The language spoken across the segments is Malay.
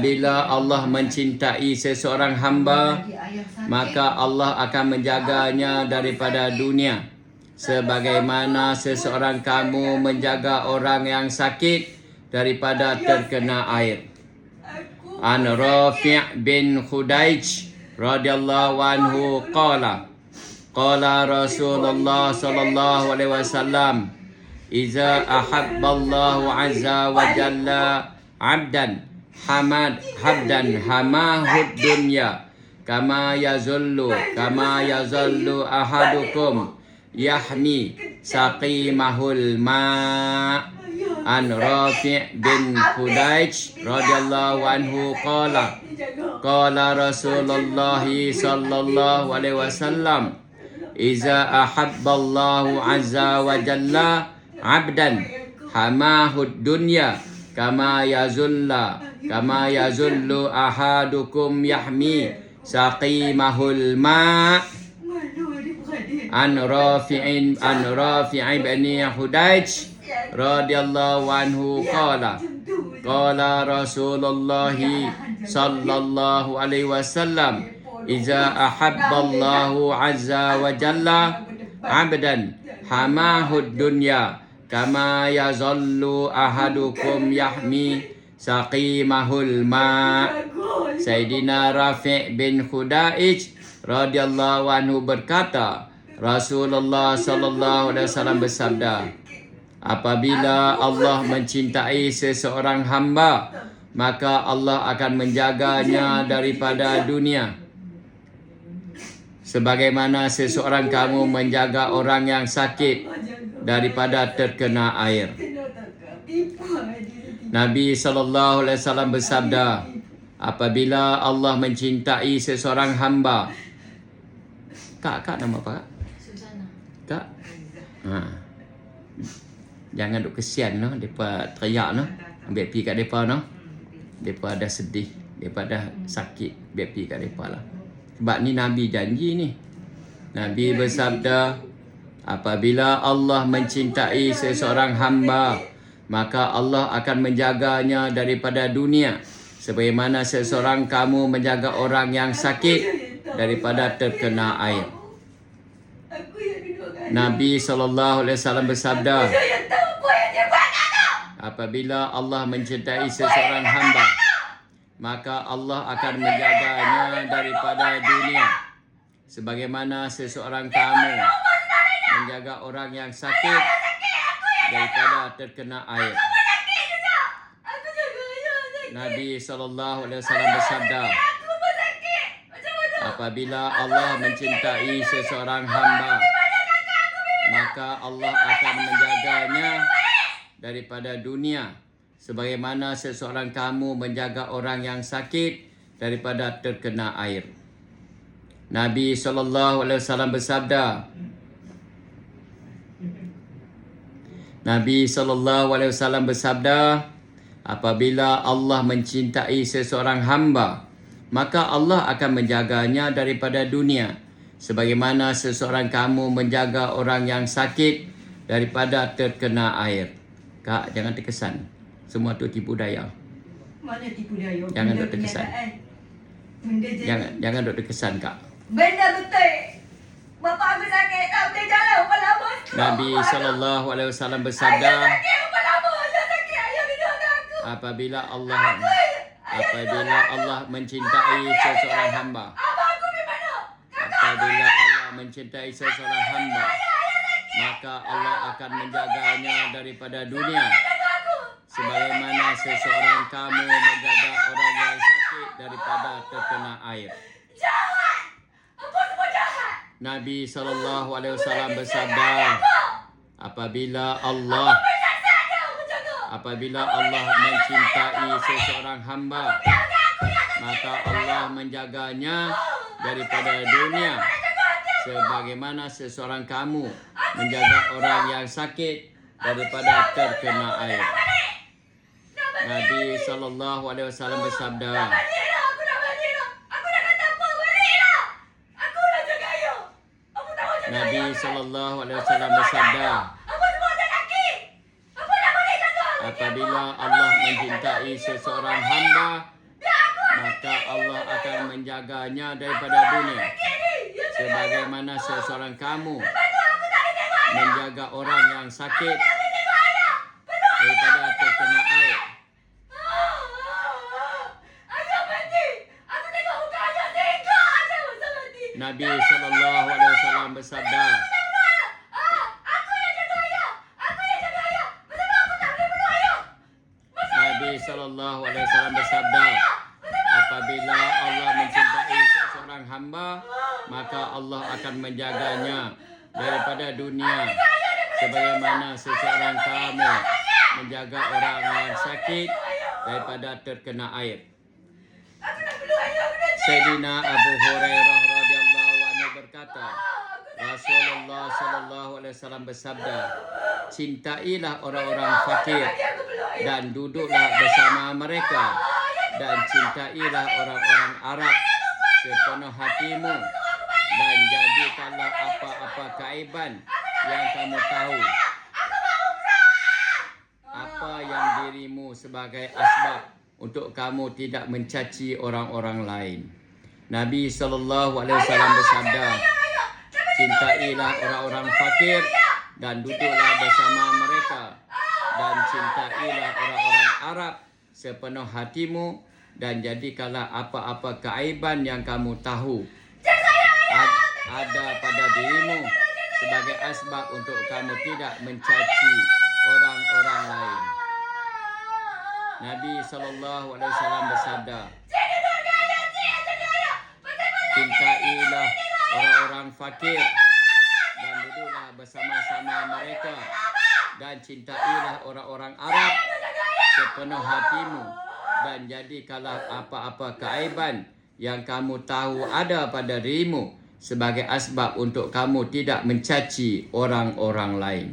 Bila Allah mencintai seseorang hamba, maka Allah akan menjaganya daripada dunia. Sebagaimana seseorang kamu menjaga orang yang sakit daripada terkena air. An Rafi' bin Khudaij radhiyallahu anhu qala Rasulullah sallallahu alaihi wasallam, "Iza ahabballahu azza wa jalla 'abdan hamahud dunya kama yazullu ahadukum yahmi saqimahul ma." An Rafi' bin Khudaij radhiyallahu anhu qala Rasulullah sallallahu alaihi wasallam, "Iza ahabballahu azza wa jalla 'abdan hamahud dunya kama yazullu ahadukum yahmi saqimahul ma." An Rafi' bin Khudaij radhiyallahu anhu qala Rasulullah sallallahu alaihi wasallam, "Iza ahabballahu azza wa jalla 'abdan hamahud dunya kama yazallu ahadukum yahmi saqimahul ma." Sayyidina Rafi' bin Khudaij radhiyallahu anhu berkata, Rasulullah sallallahu alaihi wasallam bersabda, apabila Allah mencintai seseorang hamba, maka Allah akan menjaganya daripada dunia. Sebagaimana seseorang kamu menjaga orang yang sakit daripada terkena air. Nabi sallallahu alaihi wasallam bersabda, apabila Allah mencintai seseorang hamba. Kak nama apa, Kak? Susana. Kak? Jangan duk kesian no, depa teriak no. Ambil pi kat depa no. Depa dah sedih, depa dah sakit, ambil pi kat depa lah. Sebab ni Nabi janji ni. Nabi bersabda, apabila Allah mencintai seseorang hamba, maka Allah akan menjaganya daripada dunia. Sebagaimana seseorang kamu menjaga orang yang sakit daripada terkena air. Nabi sallallahu alaihi wasallam bersabda, apabila Allah mencintai seseorang hamba, maka Allah akan menjaganya daripada dunia. Sebagaimana seseorang kamu menjaga orang yang sakit daripada terkena air. Nabi sallallahu alaihi wasallam bersabda, apabila Allah mencintai seseorang hamba, maka Allah akan menjaganya daripada dunia. Sebagaimana seseorang kamu menjaga orang yang sakit daripada terkena air. Nabi sallallahu alaihi wasallam bersabda, apabila Allah mencintai seseorang hamba, maka Allah akan menjaganya daripada dunia. Sebagaimana seseorang kamu menjaga orang yang sakit daripada terkena air. Kak, jangan terkesan. Semua tu tipu daya. Mana tipu daya? Jangan duk terkesan. Jangan duk terkesan, Kak. Benda betul. Bapa aku sakit, tak boleh jalan berapa lama. Nabi sallallahu alaihi wasallam bersabda, Ayah sakit berapa lama? Ayah sakit, ayah minum aku. apabila Allah mencintai seseorang hamba. Apabila Allah mencintai seseorang hamba, maka Allah akan menjaganya daripada dunia. Sebagaimana seseorang kamu menjaga orang yang sakit daripada terkena air. Jahat! Apa semua jahat? Nabi sallallahu alaihi wasallam bersabda, apabila Allah mencintai seseorang hamba, maka Allah menjaganya daripada dunia. Sebagaimana seseorang kamu menjaga orang yang sakit daripada terkena air. Nabi sallallahu alaihi wasallam bersabda, Nabi sallallahu alaihi wasallam bersabda, apabila Allah mencintai seseorang hamba, maka Allah akan menjaganya daripada dunia. Sebagaimana seseorang kamu menjaga orang yang sakit daripada terkena air. Nabi SAW bersabda, Nabi SAW bersabda, apabila Allah mencintai seseorang hamba, maka Allah akan menjaganya daripada dunia. Sebagaimana seseorang kamu menjaga orang yang sakit daripada terkena air. Sayyidina Abu Hurairah radhiyallahu anhu berkata, Rasulullah SAW bersabda, cintailah orang-orang fakir dan duduklah bersama mereka, dan cintailah orang-orang Arab sepenuh hatimu, dan jadikanlah apa-apa keaiban yang kamu tahu, apa yang dirimu sebagai asbab untuk kamu tidak mencaci orang-orang lain. Nabi SAW bersabda, cintailah orang-orang fakir dan duduklah bersama mereka, dan cintailah orang-orang Arab sepenuh hatimu, dan jadikanlah apa-apa keaiban yang kamu tahu ada pada dirimu sebagai asbab untuk kamu tidak mencaci orang-orang lain. Nabi SAW bersabda, cintailah orang-orang fakir dan duduklah bersama-sama mereka, dan cintailah orang-orang Arab sepenuh hatimu, dan jadikanlah apa-apa keaiban yang kamu tahu ada pada dirimu sebagai asbab untuk kamu tidak mencaci orang-orang lain.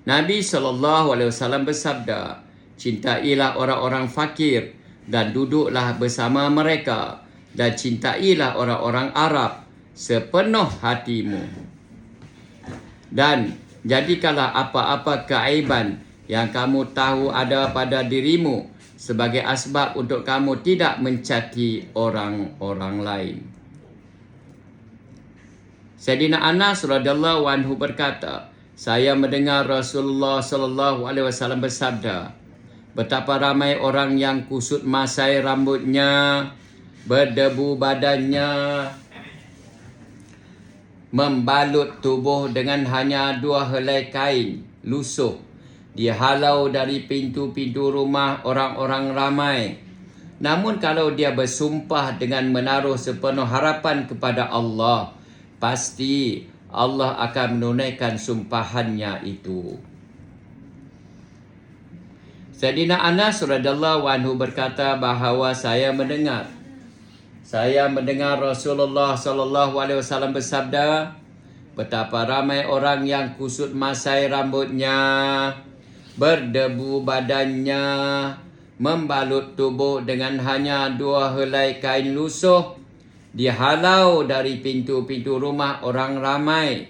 Nabi SAW bersabda, cintailah orang-orang fakir dan duduklah bersama mereka, dan cintailah orang-orang Arab sepenuh hatimu, dan jadikanlah apa-apa keaiban yang kamu tahu ada pada dirimu sebagai asbab untuk kamu tidak mencaci orang-orang lain. Sayyidina Anas radhiyallahu anhu berkata, saya mendengar Rasulullah SAW bersabda, betapa ramai orang yang kusut masai rambutnya, berdebu badannya, membalut tubuh dengan hanya 2 helai kain lusuh, dihalau dari pintu-pintu rumah orang-orang ramai. Namun kalau dia bersumpah dengan menaruh sepenuh harapan kepada Allah, pasti Allah akan menunaikan sumpahannya itu. Sayyidina Anas radhiyallahu anhu berkata bahawa saya mendengar Rasulullah SAW bersabda, betapa ramai orang yang kusut masai rambutnya, berdebu badannya, membalut tubuh dengan hanya 2 helai kain lusuh, dihalau dari pintu-pintu rumah orang ramai.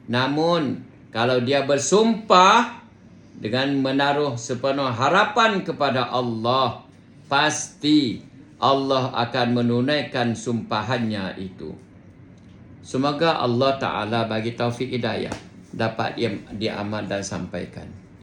Namun kalau dia bersumpah dengan menaruh sepenuh harapan kepada Allah, pasti Allah akan menunaikan sumpahannya itu. Semoga Allah Ta'ala bagi taufik hidayah dapat diamal dan sampaikan.